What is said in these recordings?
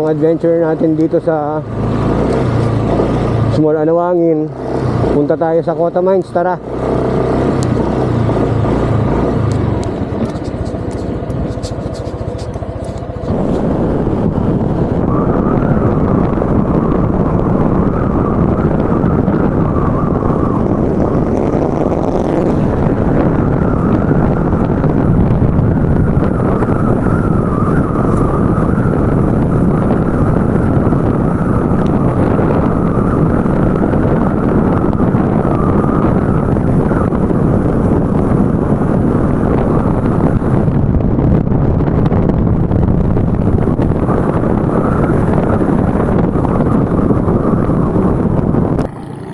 adventure natin dito sa Small Anawangin. Punta tayo sa Cota Mines, tara.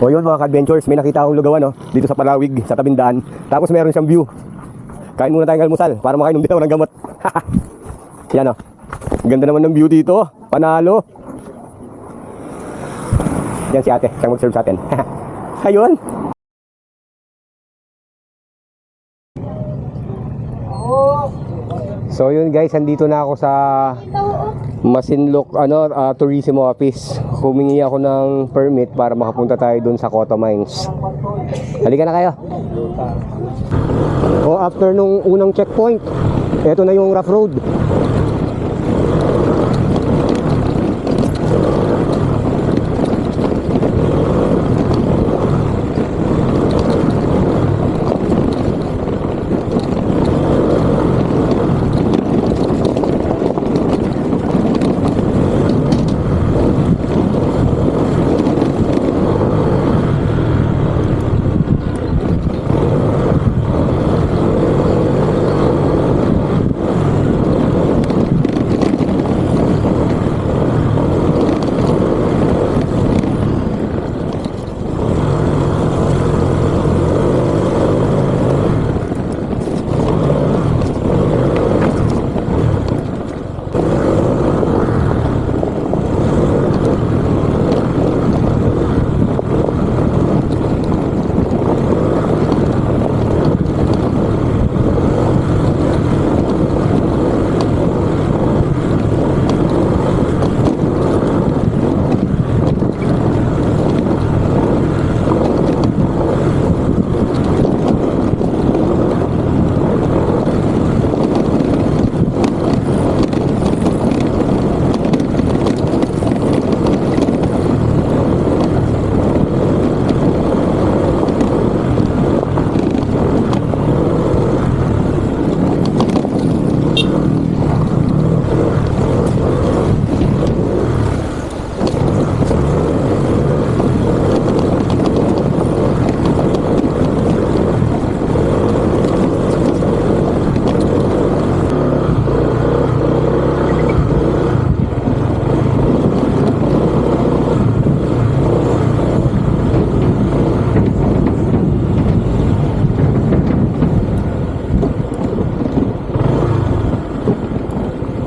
O yun mga ka-adventures, may nakita akong lugawan dito sa Palawig, sa tabing daan. Tapos meron siyang view. Kain muna tayong almusal para makainom din ako ng gamot. Yan ganda naman ng view dito. Panalo. Yan si ate, siyang mag-serve sa atin. Ayun. So yun guys, andito na ako sa Masinloc Tourism Office. Humingi ako ng permit para makapunta tayo dun sa Cota Mines. Halika na kayo. O after nung unang checkpoint, eto na yung rough road.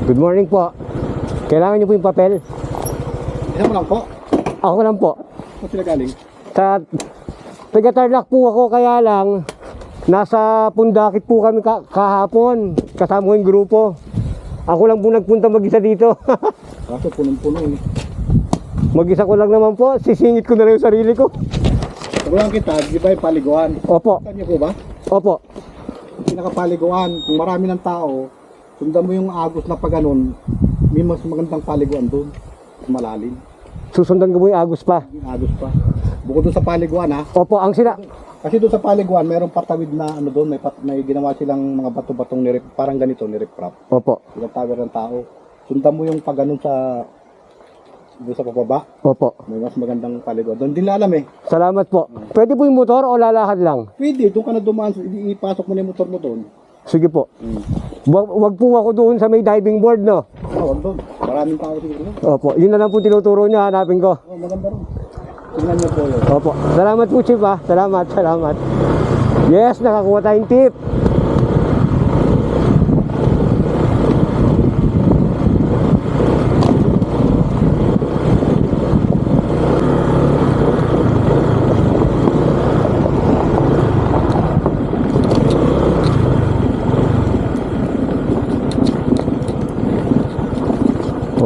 Good morning po. Kailangan niyo po yung papel? Ilan mo lang po? Ako lang po. Saan sila galing? Sa taga-Tarlac po ako, kaya lang nasa Pundakit po kami kahapon. Kasama ko yung grupo. Ako lang po nagpunta mag-isa dito. Kaso punong-puno eh. Mag-isa ko lang naman po. Sisingit ko na lang yung sarili ko. Tagulang kita, di ba yung paliguan? Opo. Saan niyo po ba? Opo. Pinakapaliguan, kung marami ng tao, sundan mo yung agos na pag ganun, may mas magandang paliguan doon. Malalim. Susundan ko po yung Agos pa. Yung agos pa. Bukod doon sa paliguan ha. Opo, ang sila. Kasi doon sa paliguan, mayroong patawid na ano doon, may ginawa silang mga bato-batong parang ganito, nirip-rap. Opo. Ilang tower ng tao. Sundan mo yung pag ganun sa doon sa pababa. Opo. May mas magandang paliguan. Doon din alam eh. Salamat po. Pwede po yung motor o lalakad lang? Pwede, doon ka na dumaan, ipasok mo na yung motor mo doon. Sige po. Wag po ako doon sa may diving board, no? Wag doon. Maraming tao siguro. Opo, yun na lang po tinuturo niya, hanapin ko. Maganda rin. Tingnan niyo po yun. Opo, salamat po Chief ha. Salamat. Yes, nakakuha tayong tip.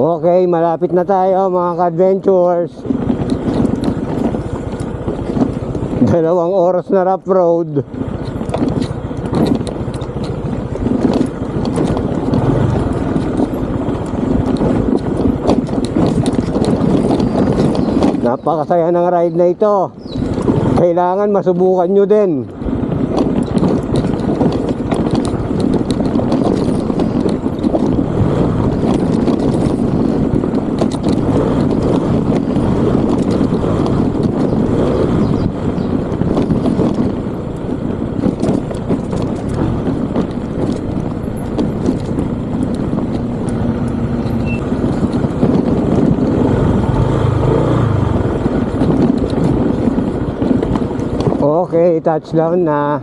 Okay, malapit na tayo mga ka-adventures. 2 oras na rough road. Napakasaya ng ride na ito. Kailangan masubukan nyo din. Okay, touchdown na.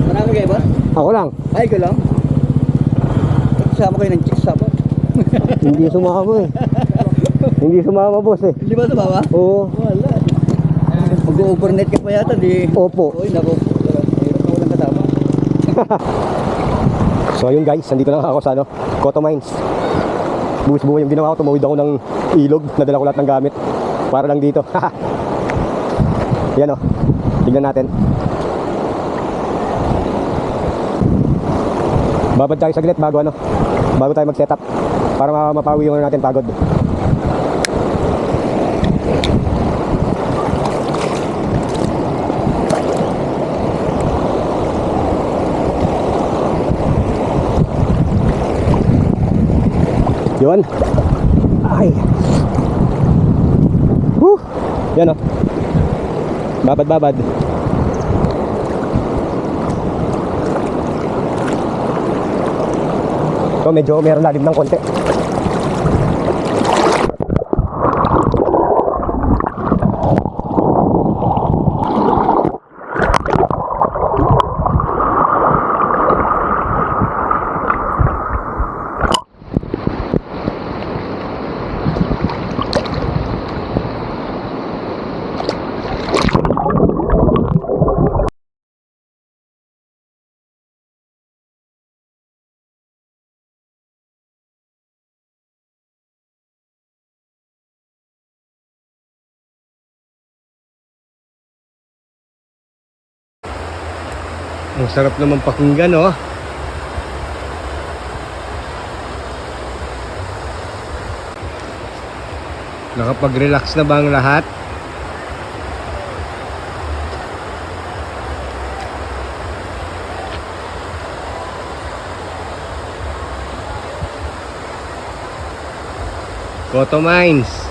Marami kayo ba? Ako lang. Ay, ko lang. Kasama kayo ng chicks sabot. Hindi sumama eh. Hindi sumama boss eh. Hindi ba ito baba? Oo. Wala. Mag-overnight ka pa yata, di. Opo. Uy, naku. Hirap na walang kasama. So yun guys, nandito lang ako sa Coto Mines. Buwis-buwi yung ginawa ko, tumawid ako ng ilog, nadala ko lahat ng gamit para lang dito. Yan tignan natin. Babad tayo saglit bago tayo mag-setup para mapawi yung natin pagod. Yun. Ay. Yan babad. So medyo meron lalim ng konti. Ang sarap naman pakinggan, Nakapag-relax na ba ang lahat? Coto Mines.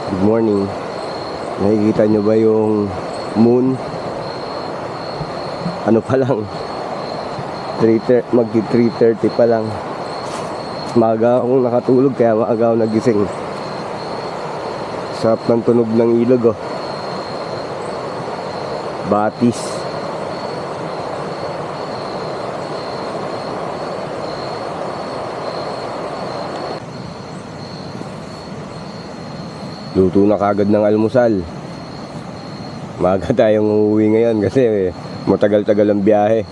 Good morning. Nakikita nyo ba yung moon? Ano pa lang? Magti 3:30 pa lang. Maaga akong nakatulog kaya maaga akong nagising. Sarap ng tunog ng ilog, Batis. Luto na kagad ng almusal. Maaga tayong uuwi ngayon kasi matagal-tagal ang biyahe.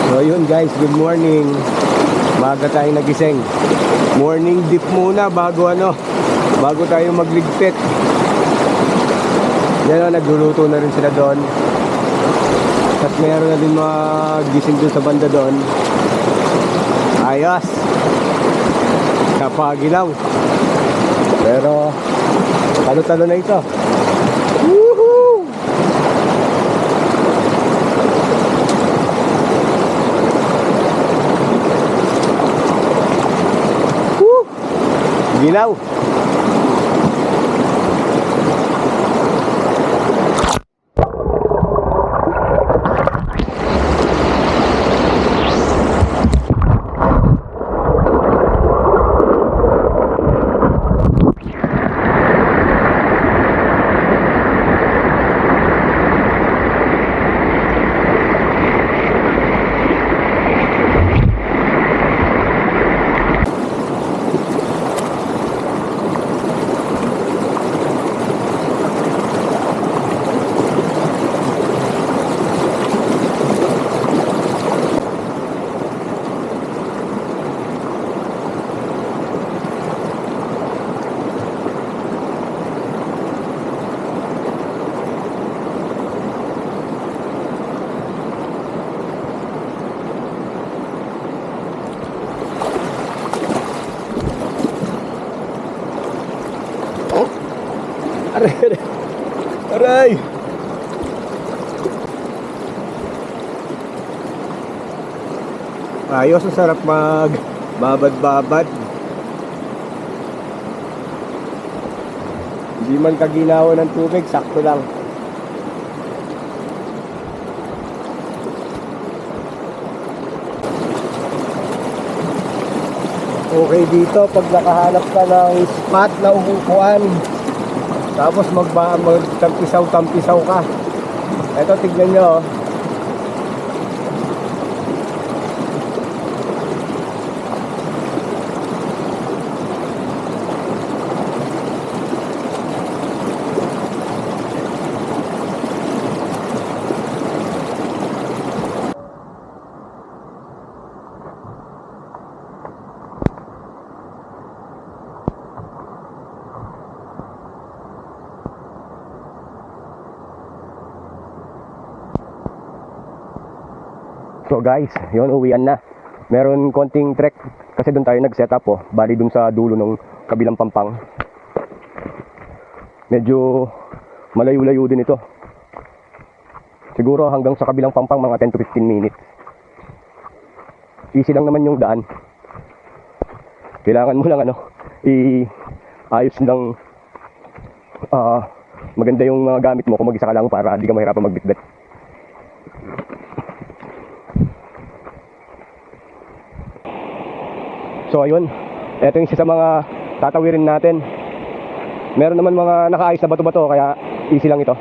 So yun guys, good morning. Maaga tayong nagising. Morning dip muna bago tayo magligpit. Yan nagluluto na rin sila doon. Tapos meron na din mga gising doon sa banda doon. Ayos. Kapagilaw. Pero talo-talo na ito. Woohoo! Woo! Gilaw. Aray, aray. Aray. Ayos, ang sarap mag babad-babad. Hindi man kaginawa ng tubig, sakto lang. Okay dito pag nakahanap ka ng spot na umuupuan. Tapos magtampisaw-tampisaw ka. Ito, tignan nyo. Oh. So guys, yun, uwian na. Meron konting trek kasi doon tayo nag-set up oh. Bali doon sa dulo ng kabilang pampang. Medyo malayo-layo din ito. Siguro hanggang sa kabilang pampang mga 10 to 15 minutes. Easy lang naman yung daan. Kailangan mo lang ayos ng maganda yung mga gamit mo kung mag-isa ka lang para di ka mahirapan magbitbit. So ayun, ito yung isa sa mga tatawirin natin. Meron naman mga nakaayos na bato-bato kaya easy lang ito.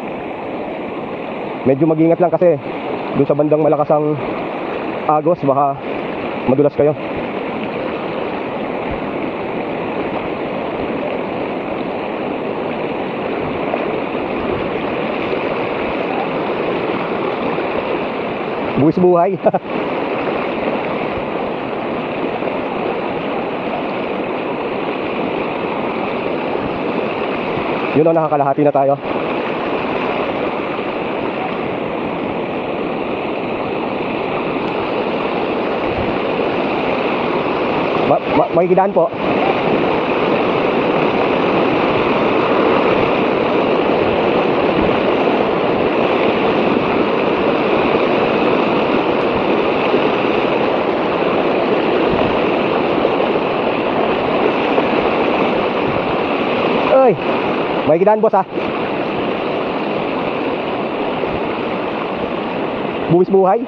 Medyo mag-ingat lang kasi dun sa bandang malakas ang agos baka madulas kayo. Buwis buhay. Yun o, nakakalahati na tayo. Makikidaan po. Oy! Makikidaan boss ha. Buwis buhay.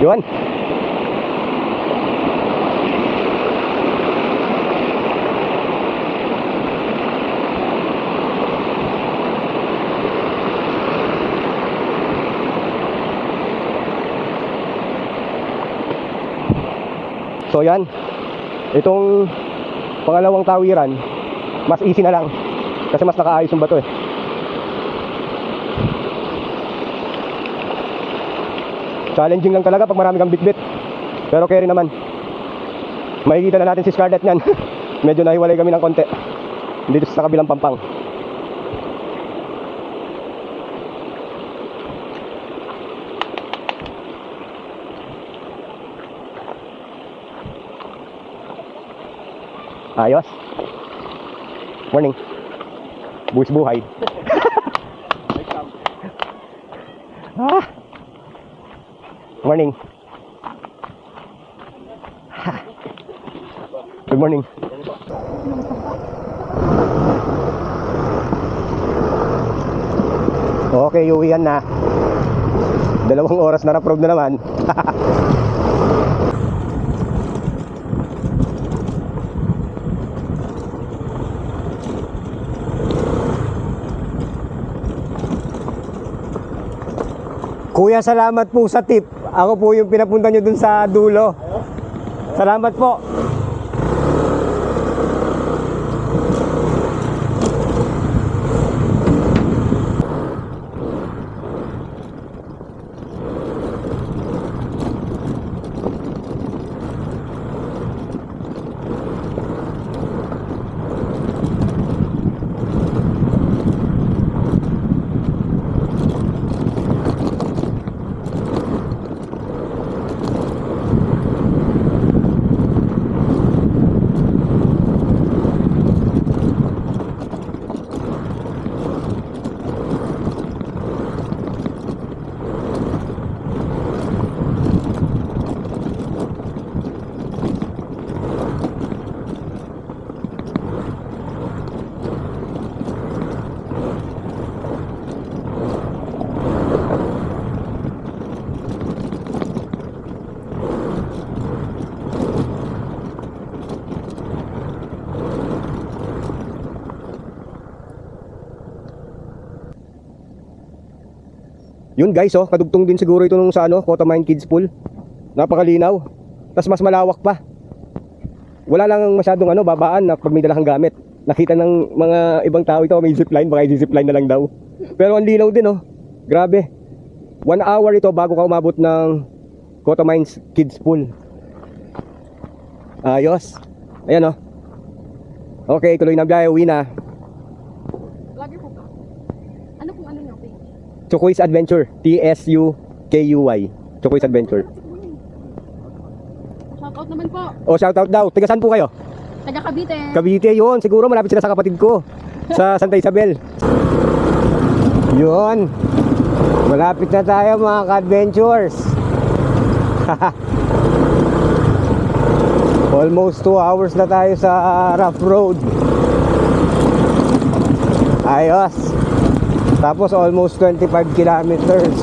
Yun. So yan. Itong pangalawang tawiran, mas easy na lang kasi mas nakaayos yung bato eh. Challenging lang talaga pag marami kang bitbit, pero carry naman. Makikita na natin si Scarlett nyan. Medyo nahiwalay kami ng konti dito sa kabilang pampang. Ayos. Morning. Buwis buhay. Ah. Morning. Good morning. Okay, uwian na. 2 oras na na-probe na naman. Kuya, salamat po sa tip. Ako po yung pinapunta nyo dun sa dulo. Salamat po. Yun guys, oh, kadugtong din siguro ito nung sa ano, Cotamine Kids Pool. Napakalinaw. Tapos mas malawak pa. Wala lang masyadong ano, babaan na pag may dalahang gamit. Nakita ng mga ibang tao ito, may zipline, baka i-zipline na lang daw. Pero ang linaw din, oh. Grabe. 1 hour ito bago ka umabot ng Cotamine Kids Pool. Ayos. Ayan, oh. Okay, tuloy na biyahe, uwi na. Vlogger po ba? Ano kung ano nyo, page? Chokoy's Adventure, TSUKUY. Chokoy's Adventure. Shoutout naman po. O, shoutout daw. Tiga saan po kayo? Taga Cavite. Cavite yun. Siguro malapit sila sa kapatid ko. Sa Santa Isabel. Yun. Malapit na tayo mga ka-adventures. Almost 2 hours na tayo sa rough road. Ayos. Tapos almost 25 kilometers.